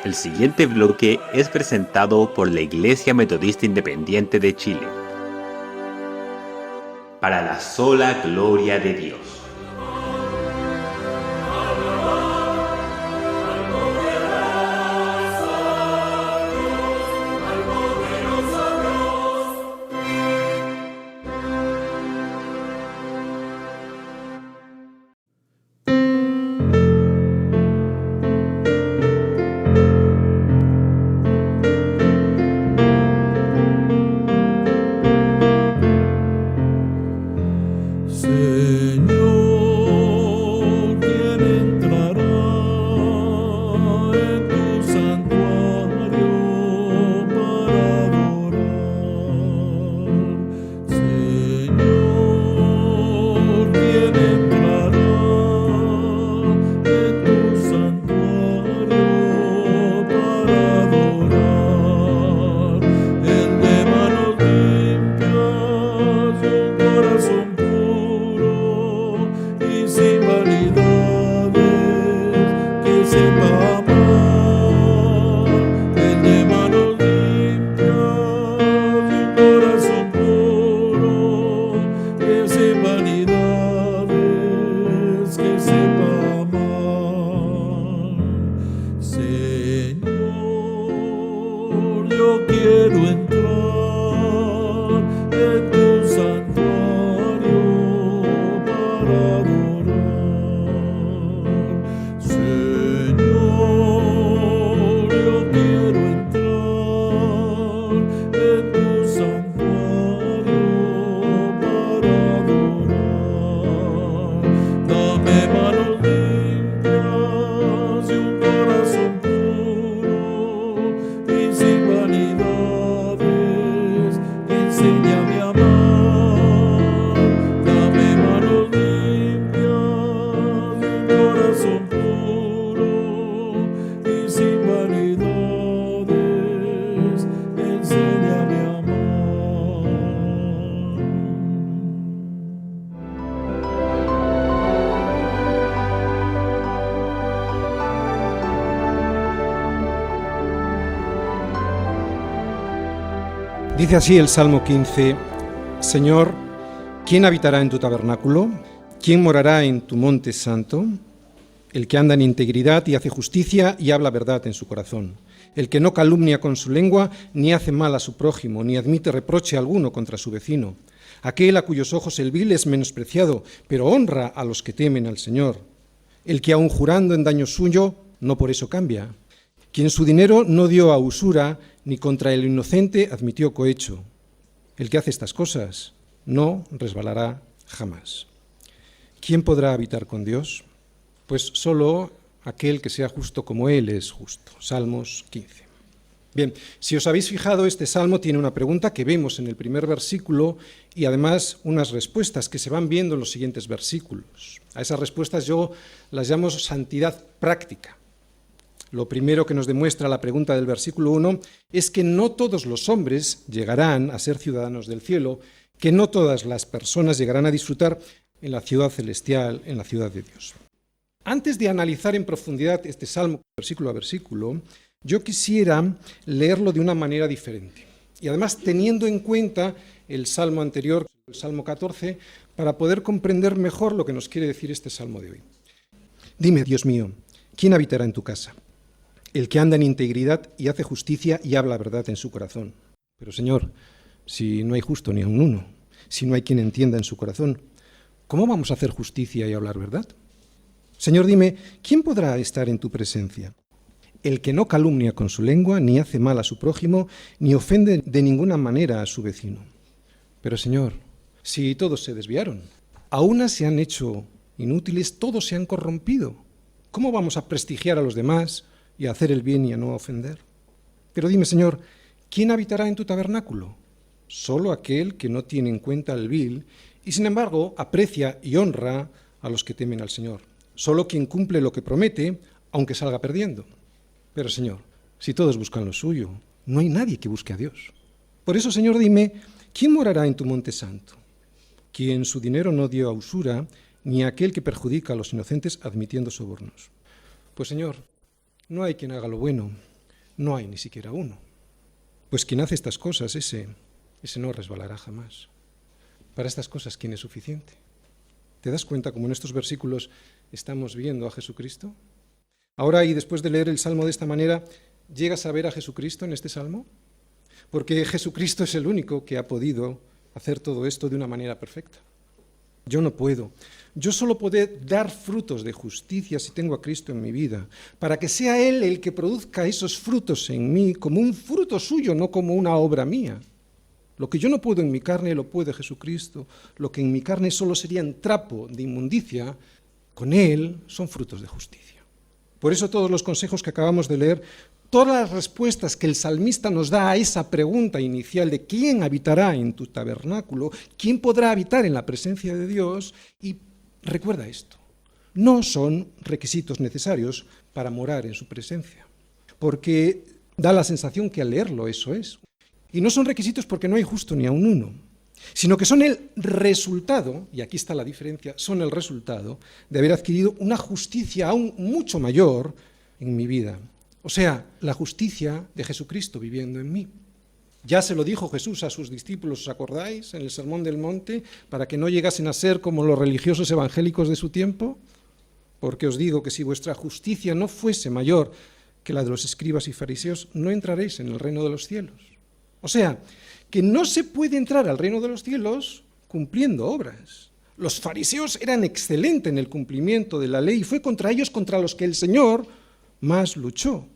El siguiente bloque es presentado por la Iglesia Metodista Independiente de Chile. Para la sola gloria de Dios. Dice así el Salmo 15, Señor, ¿quién habitará en tu tabernáculo? ¿Quién morará en tu monte santo? El que anda en integridad y hace justicia y habla verdad en su corazón. El que no calumnia con su lengua, ni hace mal a su prójimo, ni admite reproche alguno contra su vecino. Aquel a cuyos ojos el vil es menospreciado, pero honra a los que temen al Señor. El que aun jurando en daño suyo, no por eso cambia. Quien su dinero no dio a usura, ni contra el inocente admitió cohecho. El que hace estas cosas no resbalará jamás. ¿Quién podrá habitar con Dios? Pues solo aquel que sea justo como Él es justo. Salmos 15. Bien, si os habéis fijado, este salmo tiene una pregunta que vemos en el primer versículo y además unas respuestas que se van viendo en los siguientes versículos. A esas respuestas yo las llamo santidad práctica. Lo primero que nos demuestra la pregunta del versículo 1 es que no todos los hombres llegarán a ser ciudadanos del cielo, que no todas las personas llegarán a disfrutar en la ciudad celestial, en la ciudad de Dios. Antes de analizar en profundidad este salmo, versículo a versículo, yo quisiera leerlo de una manera diferente. Y además teniendo en cuenta el salmo anterior, el salmo 14, para poder comprender mejor lo que nos quiere decir este salmo de hoy. Dime, Dios mío, ¿quién habitará en tu casa? El que anda en integridad y hace justicia y habla verdad en su corazón. Pero Señor, si no hay justo ni aun uno, si no hay quien entienda en su corazón, ¿cómo vamos a hacer justicia y hablar verdad? Señor, dime, ¿quién podrá estar en tu presencia? El que no calumnia con su lengua, ni hace mal a su prójimo, ni ofende de ninguna manera a su vecino. Pero Señor, si todos se desviaron, a unas se han hecho inútiles, todos se han corrompido, ¿cómo vamos a prestigiar a los demás y a hacer el bien y a no ofender? Pero dime, Señor, ¿quién habitará en tu tabernáculo? Solo aquel que no tiene en cuenta el vil y, sin embargo, aprecia y honra a los que temen al Señor. Solo quien cumple lo que promete, aunque salga perdiendo. Pero, Señor, si todos buscan lo suyo, no hay nadie que busque a Dios. Por eso, Señor, dime, ¿quién morará en tu monte santo? Quien su dinero no dio a usura, ni aquel que perjudica a los inocentes admitiendo sobornos. Pues, Señor, no hay quien haga lo bueno, No hay ni siquiera uno. Pues quien hace estas cosas, ese no resbalará jamás. Para estas cosas, ¿quién es suficiente? ¿Te das cuenta cómo en estos versículos estamos viendo a Jesucristo? Ahora, y después de leer el Salmo de esta manera, ¿llegas a ver a Jesucristo en este Salmo? Porque Jesucristo es el único que ha podido hacer todo esto de una manera perfecta. Yo no puedo. Yo solo puedo dar frutos de justicia si tengo a Cristo en mi vida, para que sea Él el que produzca esos frutos en mí como un fruto suyo, no como una obra mía. Lo que yo no puedo en mi carne lo puede Jesucristo. Lo que en mi carne solo sería un trapo de inmundicia, con Él son frutos de justicia. Por eso todos los consejos que acabamos de leer, todas las respuestas que el salmista nos da a esa pregunta inicial de quién habitará en tu tabernáculo, quién podrá habitar en la presencia de Dios, y recuerda esto, no son requisitos necesarios para morar en su presencia, porque da la sensación que al leerlo eso es. Y no son requisitos porque no hay justo ni aun uno, sino que son el resultado, y aquí está la diferencia, son el resultado de haber adquirido una justicia aún mucho mayor en mi vida. O sea, la justicia de Jesucristo viviendo en mí. Ya se lo dijo Jesús a sus discípulos, ¿os acordáis? En el Sermón del Monte, para que no llegasen a ser como los religiosos evangélicos de su tiempo. Porque os digo que si vuestra justicia no fuese mayor que la de los escribas y fariseos, no entraréis en el reino de los cielos. O sea, que no se puede entrar al reino de los cielos cumpliendo obras. Los fariseos eran excelentes en el cumplimiento de la ley y fue contra ellos contra los que el Señor más luchó.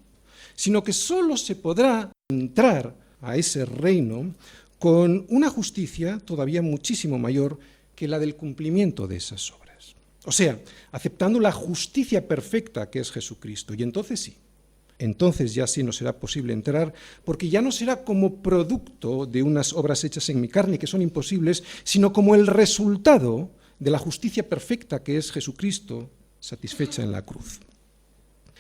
Sino que solo se podrá entrar a ese reino con una justicia todavía muchísimo mayor que la del cumplimiento de esas obras. O sea, aceptando la justicia perfecta que es Jesucristo. Y entonces sí. Entonces ya sí no será posible entrar, porque ya no será como producto de unas obras hechas en mi carne que son imposibles, sino como el resultado de la justicia perfecta que es Jesucristo satisfecha en la cruz.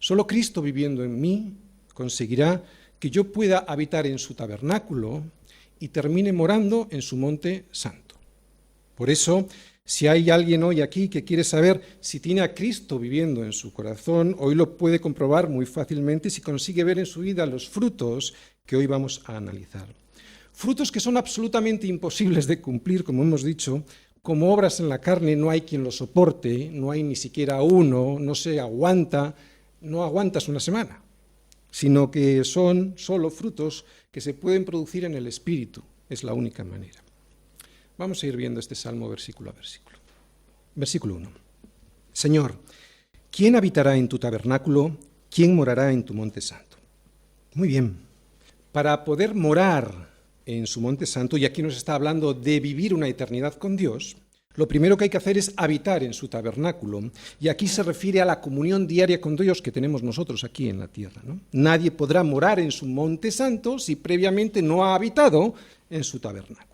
Solo Cristo viviendo en mí conseguirá que yo pueda habitar en su tabernáculo y termine morando en su monte santo. Por eso, si hay alguien hoy aquí que quiere saber si tiene a Cristo viviendo en su corazón, hoy lo puede comprobar muy fácilmente si consigue ver en su vida los frutos que hoy vamos a analizar. Frutos que son absolutamente imposibles de cumplir, como hemos dicho, como obras en la carne no hay quien los soporte, no hay ni siquiera uno, no se aguanta, no aguantas una semana, sino que son solo frutos que se pueden producir en el Espíritu, es la única manera. Vamos a ir viendo este salmo versículo a versículo. Versículo 1. Señor, ¿quién habitará en tu tabernáculo? ¿Quién morará en tu monte santo? Muy bien. Para poder morar en su monte santo, y aquí nos está hablando de vivir una eternidad con Dios, lo primero que hay que hacer es habitar en su tabernáculo, y aquí se refiere a la comunión diaria con Dios que tenemos nosotros aquí en la tierra, ¿no? Nadie podrá morar en su monte santo si previamente no ha habitado en su tabernáculo.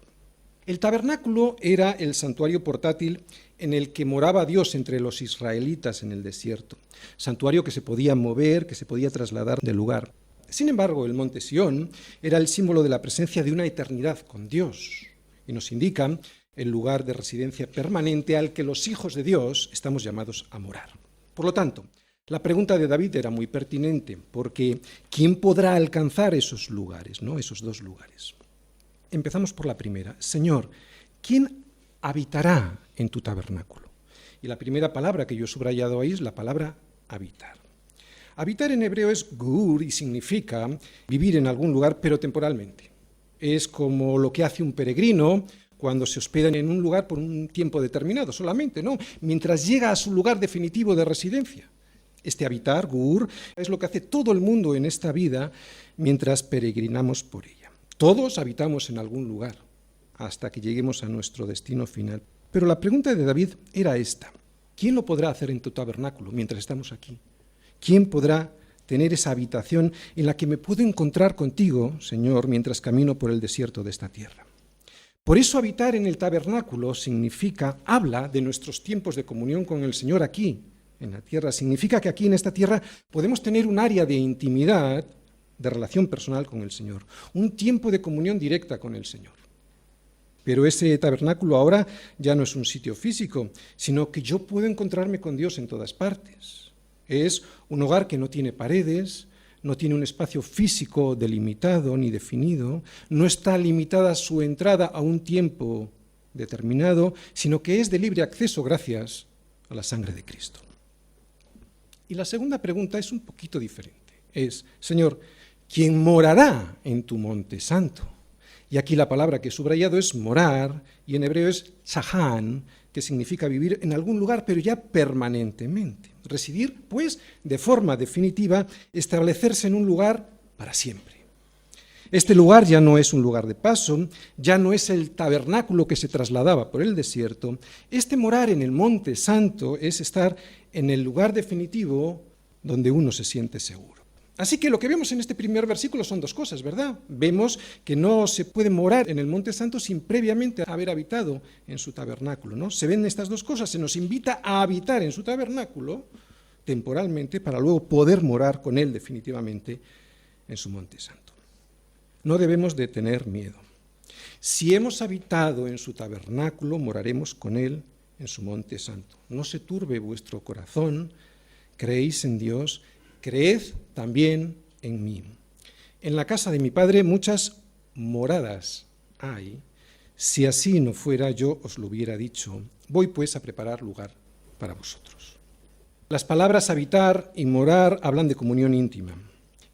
El tabernáculo era el santuario portátil en el que moraba Dios entre los israelitas en el desierto, santuario que se podía mover, que se podía trasladar de lugar. Sin embargo, el monte Sión era el símbolo de la presencia de una eternidad con Dios y nos indica el lugar de residencia permanente al que los hijos de Dios estamos llamados a morar. Por lo tanto, la pregunta de David era muy pertinente, porque ¿quién podrá alcanzar esos lugares, ¿no? Esos dos lugares? Empezamos por la primera. Señor, ¿quién habitará en tu tabernáculo? Y la primera palabra que yo he subrayado ahí es la palabra habitar. Habitar en hebreo es gur y significa vivir en algún lugar, pero temporalmente. Es como lo que hace un peregrino cuando se hospeda en un lugar por un tiempo determinado solamente, ¿no? Mientras llega a su lugar definitivo de residencia. Este habitar, gur, es lo que hace todo el mundo en esta vida mientras peregrinamos por ella. Todos habitamos en algún lugar hasta que lleguemos a nuestro destino final. Pero la pregunta de David era esta. ¿Quién lo podrá hacer en tu tabernáculo mientras estamos aquí? ¿Quién podrá tener esa habitación en la que me puedo encontrar contigo, Señor, mientras camino por el desierto de esta tierra? Por eso habitar en el tabernáculo habla de nuestros tiempos de comunión con el Señor aquí, en la tierra. Significa que aquí en esta tierra podemos tener un área de intimidad, de relación personal con el Señor, un tiempo de comunión directa con el Señor. Pero ese tabernáculo ahora ya no es un sitio físico, sino que yo puedo encontrarme con Dios en todas partes. Es un hogar que no tiene paredes, no tiene un espacio físico delimitado ni definido, no está limitada su entrada a un tiempo determinado, sino que es de libre acceso gracias a la sangre de Cristo. Y la segunda pregunta es un poquito diferente. Es, Señor, ¿quién morará en tu monte santo? Y aquí la palabra que he subrayado es morar, y en hebreo es shahan, que significa vivir en algún lugar, pero ya permanentemente. Residir, pues, de forma definitiva, establecerse en un lugar para siempre. Este lugar ya no es un lugar de paso, ya no es el tabernáculo que se trasladaba por el desierto. Este morar en el monte santo es estar en el lugar definitivo donde uno se siente seguro. Así que lo que vemos en este primer versículo son dos cosas, ¿verdad? Vemos que no se puede morar en el monte santo sin previamente haber habitado en su tabernáculo, ¿no? Se ven estas dos cosas, se nos invita a habitar en su tabernáculo temporalmente para luego poder morar con él definitivamente en su monte santo. No debemos de tener miedo. Si hemos habitado en su tabernáculo, moraremos con él en su monte santo. No se turbe vuestro corazón, creéis en Dios, creed también en mí. En la casa de mi Padre muchas moradas hay. Si así no fuera, yo os lo hubiera dicho. Voy pues a preparar lugar para vosotros. Las palabras habitar y morar hablan de comunión íntima.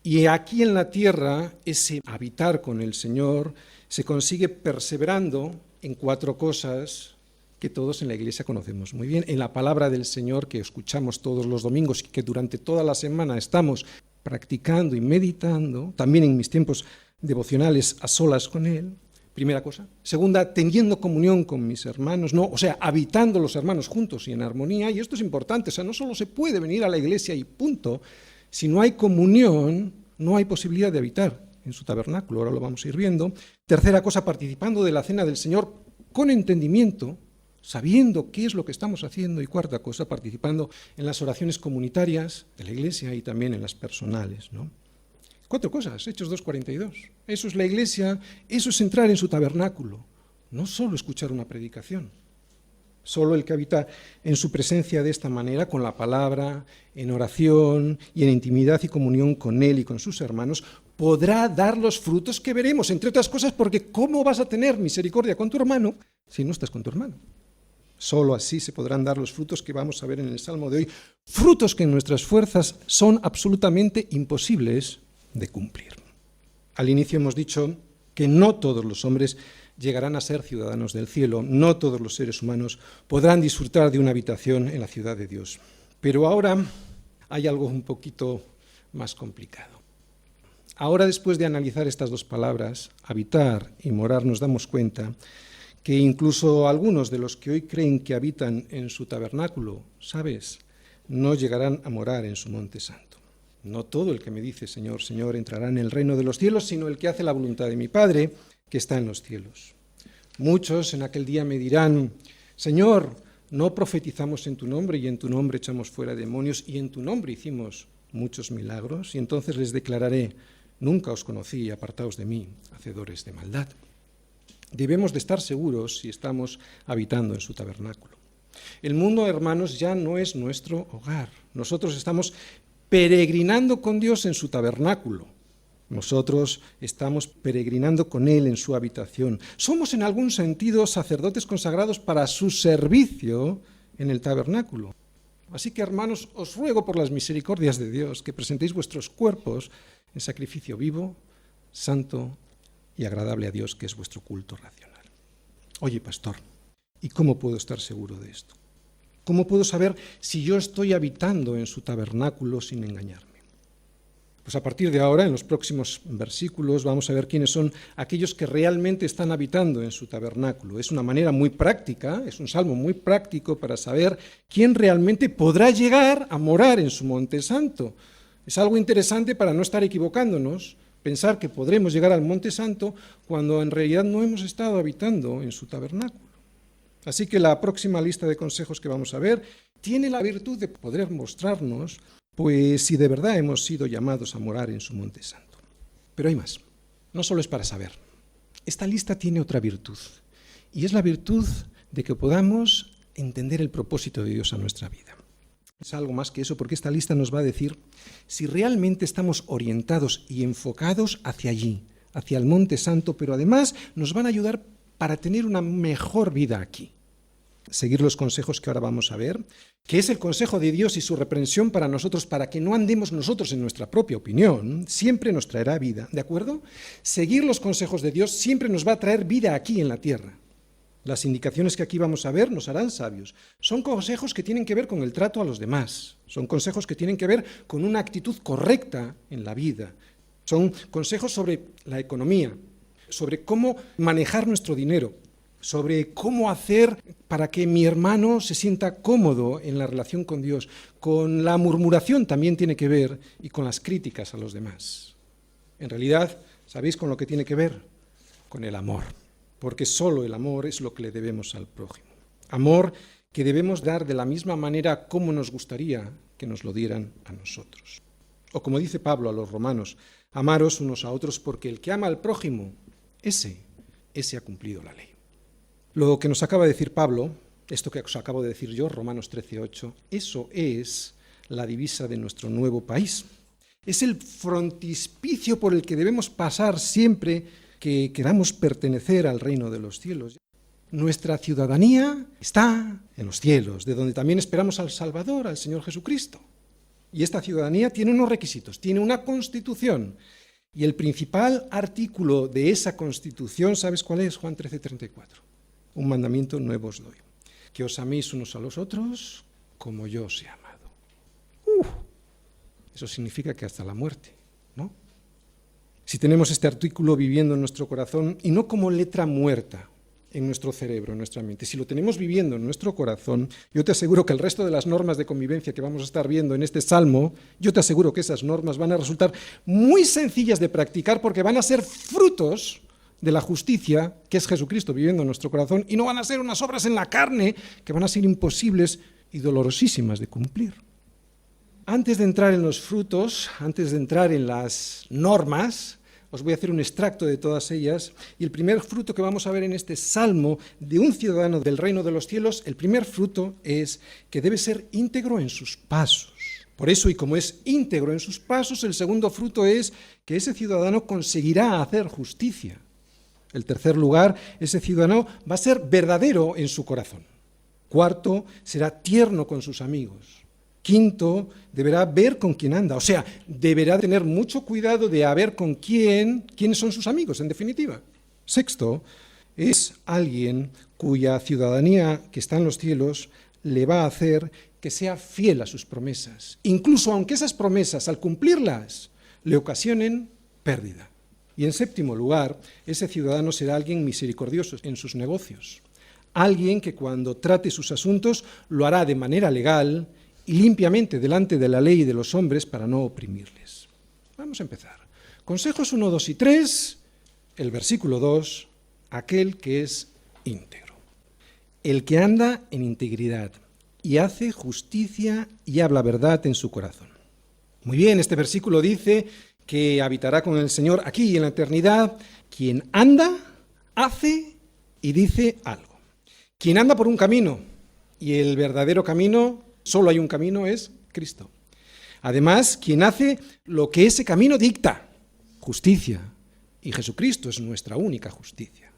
Y aquí en la tierra, ese habitar con el Señor se consigue perseverando en cuatro cosas que todos en la Iglesia conocemos muy bien. En la palabra del Señor que escuchamos todos los domingos y que durante toda la semana estamos practicando y meditando, también en mis tiempos devocionales a solas con Él, primera cosa. Segunda, teniendo comunión con mis hermanos, habitando los hermanos juntos y en armonía, y esto es importante, no solo se puede venir a la Iglesia y punto. Si no hay comunión, no hay posibilidad de habitar en su tabernáculo, ahora lo vamos a ir viendo. Tercera cosa, participando de la cena del Señor con entendimiento, sabiendo qué es lo que estamos haciendo. Y cuarta cosa, participando en las oraciones comunitarias de la Iglesia y también en las personales, ¿no? Cuatro cosas, Hechos 2:42. Eso es la Iglesia, eso es entrar en su tabernáculo, no solo escuchar una predicación. Solo el que habita en su presencia de esta manera, con la palabra, en oración y en intimidad y comunión con Él y con sus hermanos, podrá dar los frutos que veremos, entre otras cosas, porque ¿cómo vas a tener misericordia con tu hermano si no estás con tu hermano? Solo así se podrán dar los frutos que vamos a ver en el Salmo de hoy, frutos que en nuestras fuerzas son absolutamente imposibles de cumplir. Al inicio hemos dicho que no todos los hombres llegarán a ser ciudadanos del cielo, no todos los seres humanos podrán disfrutar de una habitación en la ciudad de Dios. Pero ahora hay algo un poquito más complicado. Ahora, después de analizar estas dos palabras, habitar y morar, nos damos cuenta que incluso algunos de los que hoy creen que habitan en su tabernáculo, ¿sabes?, no llegarán a morar en su monte santo. No todo el que me dice Señor, Señor entrará en el reino de los cielos, sino el que hace la voluntad de mi Padre que está en los cielos. Muchos en aquel día me dirán, Señor, no profetizamos en tu nombre y en tu nombre echamos fuera demonios y en tu nombre hicimos muchos milagros. Y entonces les declararé, nunca os conocí, apartaos de mí, hacedores de maldad. Debemos de estar seguros si estamos habitando en su tabernáculo. El mundo, hermanos, ya no es nuestro hogar. Nosotros estamos peregrinando con Dios en su tabernáculo. Nosotros estamos peregrinando con Él en su habitación. Somos en algún sentido sacerdotes consagrados para su servicio en el tabernáculo. Así que, hermanos, os ruego por las misericordias de Dios que presentéis vuestros cuerpos en sacrificio vivo, santo y agradable a Dios, que es vuestro culto racional. Oye, pastor, ¿y cómo puedo estar seguro de esto? ¿Cómo puedo saber si yo estoy habitando en su tabernáculo sin engañarme? Pues a partir de ahora, en los próximos versículos, vamos a ver quiénes son aquellos que realmente están habitando en su tabernáculo. Es una manera muy práctica, es un salmo muy práctico para saber quién realmente podrá llegar a morar en su monte santo. Es algo interesante para no estar equivocándonos, pensar que podremos llegar al monte santo cuando en realidad no hemos estado habitando en su tabernáculo. Así que la próxima lista de consejos que vamos a ver tiene la virtud de poder mostrarnos pues si de verdad hemos sido llamados a morar en su monte santo. Pero hay más, no solo es para saber. Esta lista tiene otra virtud, y es la virtud de que podamos entender el propósito de Dios a nuestra vida. Es algo más que eso, porque esta lista nos va a decir si realmente estamos orientados y enfocados hacia allí, hacia el Monte Santo, pero además nos van a ayudar para tener una mejor vida aquí. Seguir los consejos que ahora vamos a ver, que es el consejo de Dios y su reprensión para nosotros, para que no andemos nosotros en nuestra propia opinión, siempre nos traerá vida, ¿de acuerdo? Seguir los consejos de Dios siempre nos va a traer vida aquí en la tierra. Las indicaciones que aquí vamos a ver nos harán sabios. Son consejos que tienen que ver con el trato a los demás, son consejos que tienen que ver con una actitud correcta en la vida, son consejos sobre la economía, sobre cómo manejar nuestro dinero, sobre cómo hacer para que mi hermano se sienta cómodo en la relación con Dios. Con la murmuración también tiene que ver y con las críticas a los demás. En realidad, ¿sabéis con lo que tiene que ver? Con el amor, porque solo el amor es lo que le debemos al prójimo. Amor que debemos dar de la misma manera como nos gustaría que nos lo dieran a nosotros. O como dice Pablo a los romanos, amaros unos a otros porque el que ama al prójimo, ese ha cumplido la ley. Lo que nos acaba de decir Pablo, esto que os acabo de decir yo, Romanos 13:8, eso es la divisa de nuestro nuevo país. Es el frontispicio por el que debemos pasar siempre que queramos pertenecer al reino de los cielos. Nuestra ciudadanía está en los cielos, de donde también esperamos al Salvador, al Señor Jesucristo. Y esta ciudadanía tiene unos requisitos, tiene una constitución. Y el principal artículo de esa constitución, ¿sabes cuál es? Juan 13:34. Un mandamiento nuevo os doy, que os améis unos a los otros como yo os he amado. Eso significa que hasta la muerte, ¿no? Si tenemos este artículo viviendo en nuestro corazón, y no como letra muerta en nuestro cerebro, en nuestra mente, si lo tenemos viviendo en nuestro corazón, yo te aseguro que el resto de las normas de convivencia que vamos a estar viendo en este salmo, yo te aseguro que esas normas van a resultar muy sencillas de practicar porque van a ser frutos de la justicia, que es Jesucristo viviendo en nuestro corazón, y no van a ser unas obras en la carne que van a ser imposibles y dolorosísimas de cumplir. Antes de entrar en los frutos, antes de entrar en las normas, os voy a hacer un extracto de todas ellas, y el primer fruto que vamos a ver en este salmo de un ciudadano del reino de los cielos, el primer fruto es que debe ser íntegro en sus pasos. Por eso, y como es íntegro en sus pasos, el segundo fruto es que ese ciudadano conseguirá hacer justicia. El tercer lugar, ese ciudadano va a ser verdadero en su corazón. Cuarto, será tierno con sus amigos. Quinto, deberá ver con quién anda, o sea, deberá tener mucho cuidado de ver con quiénes son sus amigos, en definitiva. Sexto, es alguien cuya ciudadanía que está en los cielos le va a hacer que sea fiel a sus promesas, incluso aunque esas promesas, al cumplirlas, le ocasionen pérdida. Y en séptimo lugar, ese ciudadano será alguien misericordioso en sus negocios, alguien que cuando trate sus asuntos lo hará de manera legal y limpiamente delante de la ley y de los hombres para no oprimirles. Vamos a empezar. Consejos 1, 2 y 3, el versículo 2, aquel que es íntegro, el que anda en integridad y hace justicia y habla verdad en su corazón. Muy bien, este versículo dice que habitará con el Señor aquí en la eternidad quien anda, hace y dice algo. Quien anda por un camino, y el verdadero camino, solo hay un camino, es Cristo. Además, quien hace lo que ese camino dicta, justicia, y Jesucristo es nuestra única justicia.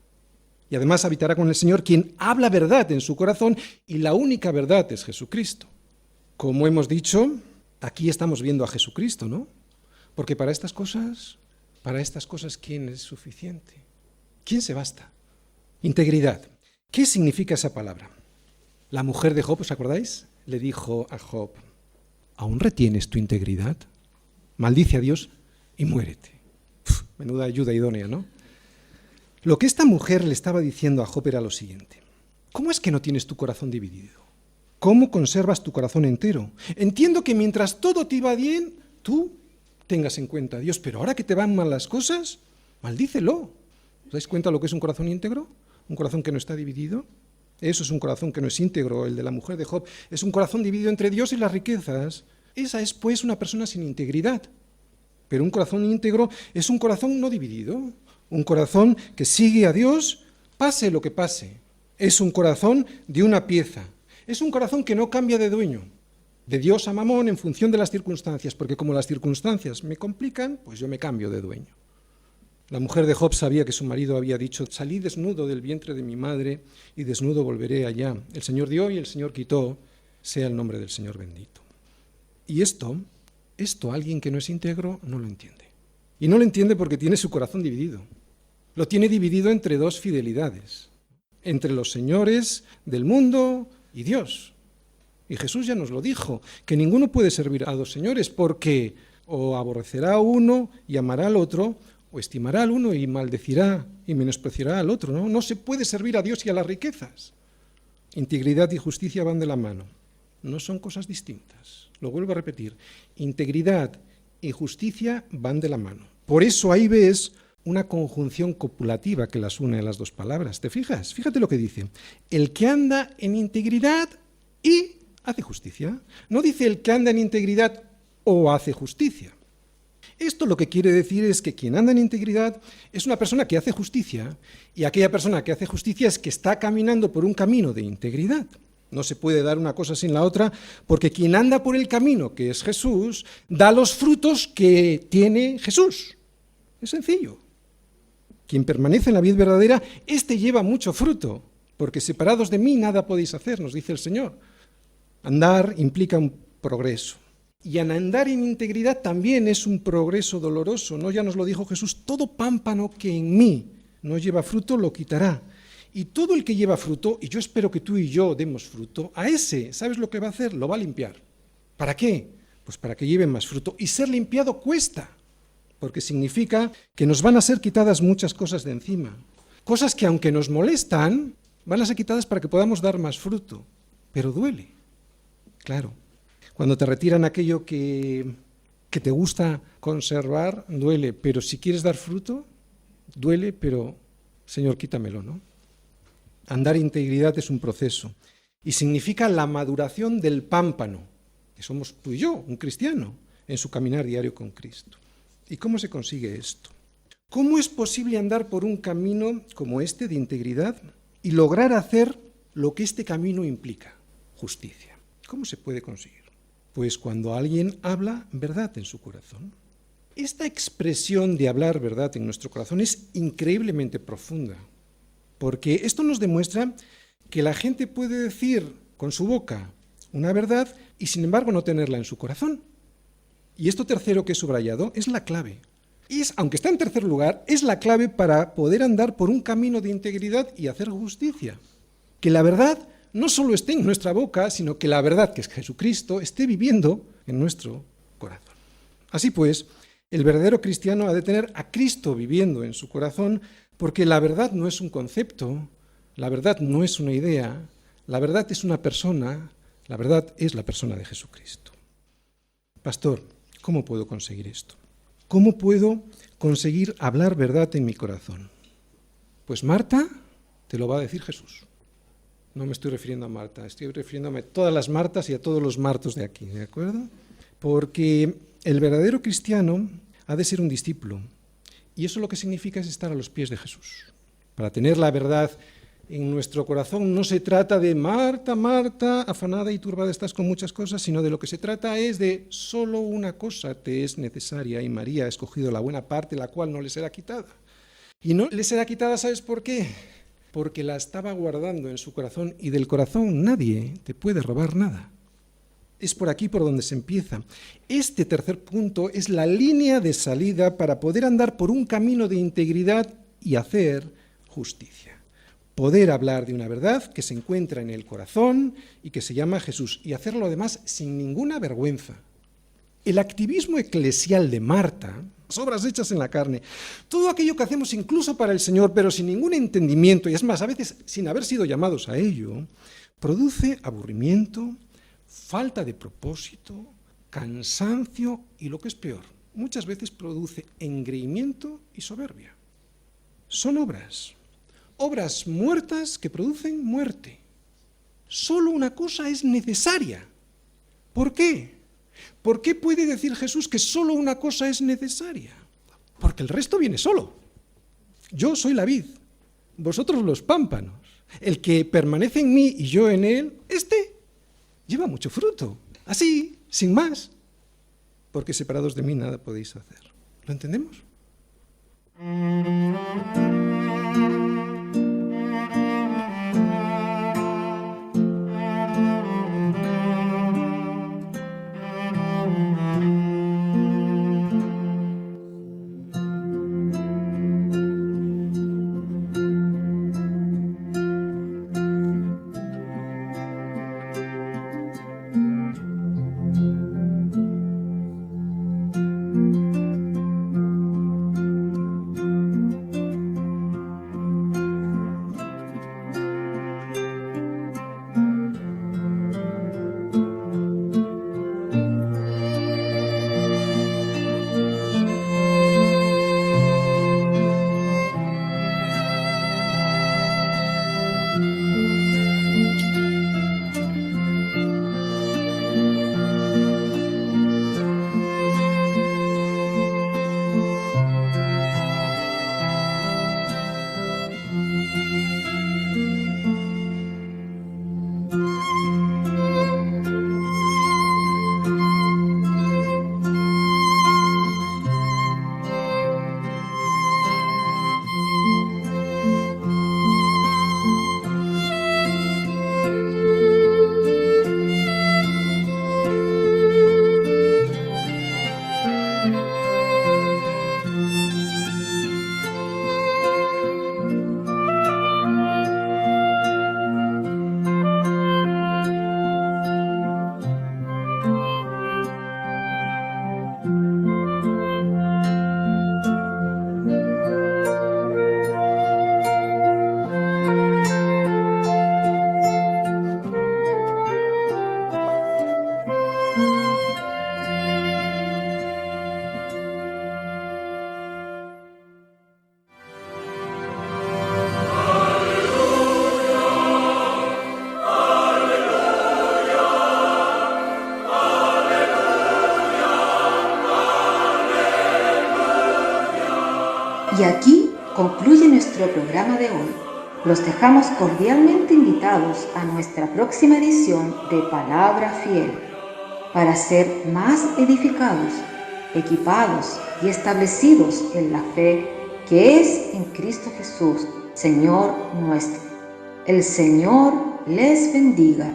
Y además habitará con el Señor quien habla verdad en su corazón, y la única verdad es Jesucristo. Como hemos dicho, aquí estamos viendo a Jesucristo, ¿no? Porque para estas cosas, ¿quién es suficiente? ¿Quién se basta? Integridad. ¿Qué significa esa palabra? La mujer de Job, ¿os acordáis? Le dijo a Job, ¿aún retienes tu integridad? Maldice a Dios y muérete. Menuda ayuda idónea, ¿no? Lo que esta mujer le estaba diciendo a Job era lo siguiente. ¿Cómo es que no tienes tu corazón dividido? ¿Cómo conservas tu corazón entero? Entiendo que mientras todo te iba bien, tú tengas en cuenta a Dios, pero ahora que te van mal las cosas, maldícelo. ¿Os dais cuenta lo que es un corazón íntegro? ¿Un corazón que no está dividido? Eso es un corazón que no es íntegro, el de la mujer de Job. Es un corazón dividido entre Dios y las riquezas. Esa es, pues, una persona sin integridad. Pero un corazón íntegro es un corazón no dividido, un corazón que sigue a Dios, pase lo que pase. Es un corazón de una pieza. Es un corazón que no cambia de dueño. de Dios a Mamón en función de las circunstancias, porque como las circunstancias me complican, pues yo me cambio de dueño. La mujer de Job sabía que su marido había dicho: salí desnudo del vientre de mi madre y desnudo volveré allá. El Señor dio y el Señor quitó, sea el nombre del Señor bendito. Y esto alguien que no es íntegro no lo entiende. Y no lo entiende porque tiene su corazón dividido. Lo tiene dividido entre dos fidelidades, entre los señores del mundo y Dios. Y Jesús ya nos lo dijo, que ninguno puede servir a dos señores, porque o aborrecerá a uno y amará al otro, o estimará al uno y maldecirá y menospreciará al otro. No se puede servir a Dios y a las riquezas. Integridad y justicia van de la mano. No son cosas distintas. Lo vuelvo a repetir. Integridad y justicia van de la mano. Por eso ahí ves una conjunción copulativa que las une a las dos palabras. ¿Te fijas? Fíjate lo que dice. El que anda en integridad y hace justicia. No dice el que anda en integridad o hace justicia. Esto lo que quiere decir es que quien anda en integridad es una persona que hace justicia, y aquella persona que hace justicia es que está caminando por un camino de integridad. No se puede dar una cosa sin la otra, porque quien anda por el camino, que es Jesús, da los frutos que tiene Jesús. Es sencillo. Quien permanece en la vid verdadera, éste lleva mucho fruto, porque separados de mí nada podéis hacer, nos dice el Señor. Andar implica un progreso. Y en andar en integridad también es un progreso doloroso, ¿no? Ya nos lo dijo Jesús: todo pámpano que en mí no lleva fruto lo quitará. Y todo el que lleva fruto, y yo espero que tú y yo demos fruto, a ese, ¿sabes lo que va a hacer? Lo va a limpiar. ¿Para qué? Pues para que lleven más fruto. Y ser limpiado cuesta, porque significa que nos van a ser quitadas muchas cosas de encima. Cosas que aunque nos molestan, van a ser quitadas para que podamos dar más fruto. Pero duele, claro. Cuando te retiran aquello que te gusta conservar, duele, pero si quieres dar fruto, duele, pero Señor, quítamelo, ¿no? Andar en integridad es un proceso y significa la maduración del pámpano, que somos tú y yo, un cristiano, en su caminar diario con Cristo. ¿Y cómo se consigue esto? ¿Cómo es posible andar por un camino como este de integridad y lograr hacer lo que este camino implica? Justicia. ¿Cómo se puede conseguir? Pues cuando alguien habla verdad en su corazón. Esta expresión de hablar verdad en nuestro corazón es increíblemente profunda, porque esto nos demuestra que la gente puede decir con su boca una verdad y sin embargo no tenerla en su corazón. Y esto tercero que he subrayado es la clave. Aunque está en tercer lugar, es la clave para poder andar por un camino de integridad y hacer justicia. Que la verdad no solo esté en nuestra boca, sino que la verdad, que es Jesucristo, esté viviendo en nuestro corazón. Así pues, el verdadero cristiano ha de tener a Cristo viviendo en su corazón, porque la verdad no es un concepto, la verdad no es una idea, la verdad es una persona, la verdad es la persona de Jesucristo. Pastor, ¿cómo puedo conseguir esto? ¿Cómo puedo conseguir hablar verdad en mi corazón? Pues Marta, te lo va a decir Jesús. No me estoy refiriendo a Marta, estoy refiriéndome a todas las Martas y a todos los Martos de aquí, ¿de acuerdo? Porque el verdadero cristiano ha de ser un discípulo, y eso lo que significa es estar a los pies de Jesús. Para tener la verdad en nuestro corazón no se trata de Marta, Marta, afanada y turbada estás con muchas cosas, sino de lo que se trata es de solo una cosa te es necesaria, y María ha escogido la buena parte, la cual no le será quitada. Y no le será quitada, ¿sabes por qué? Porque la estaba guardando en su corazón, y del corazón nadie te puede robar nada. Es por aquí por donde se empieza. Este tercer punto es la línea de salida para poder andar por un camino de integridad y hacer justicia. Poder hablar de una verdad que se encuentra en el corazón y que se llama Jesús, y hacerlo además sin ninguna vergüenza. El activismo eclesial de Marta, las obras hechas en la carne, todo aquello que hacemos incluso para el Señor, pero sin ningún entendimiento, y es más, a veces sin haber sido llamados a ello, produce aburrimiento, falta de propósito, cansancio y, lo que es peor, muchas veces produce engreimiento y soberbia. Son obras muertas que producen muerte. Solo una cosa es necesaria. ¿Por qué? ¿Por qué puede decir Jesús que solo una cosa es necesaria? Porque el resto viene solo. Yo soy la vid, vosotros los pámpanos. El que permanece en mí y yo en él, este lleva mucho fruto. Así, sin más, porque separados de mí nada podéis hacer. ¿Lo entendemos? Y aquí concluye nuestro programa de hoy. Los dejamos cordialmente invitados a nuestra próxima edición de Palabra Fiel, para ser más edificados, equipados y establecidos en la fe que es en Cristo Jesús, Señor nuestro. El Señor les bendiga.